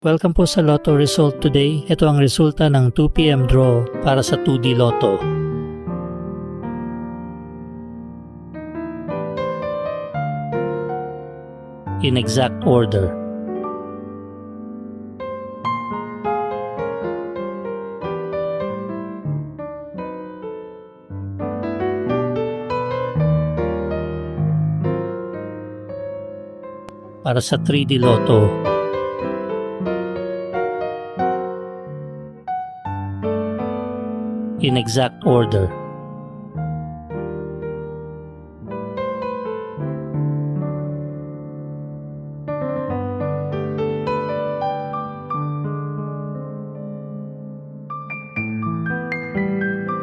Welcome po sa Lotto Result today. Ito ang resulta ng 2 PM draw para sa 2D Lotto. In exact order. Para sa 3D Lotto. In exact order.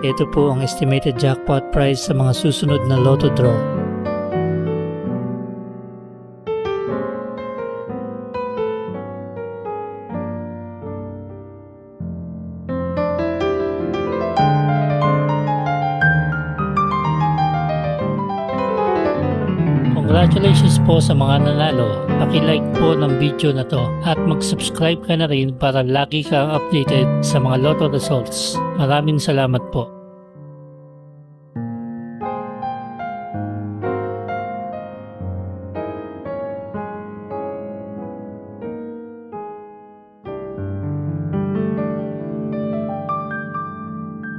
Ito po ang estimated jackpot price sa mga susunod na Lotto draw. Congratulations po sa mga nanalo. Paki-like po ng video na to at mag-subscribe ka na rin para lagi kang updated sa mga Lotto results. Maraming salamat po.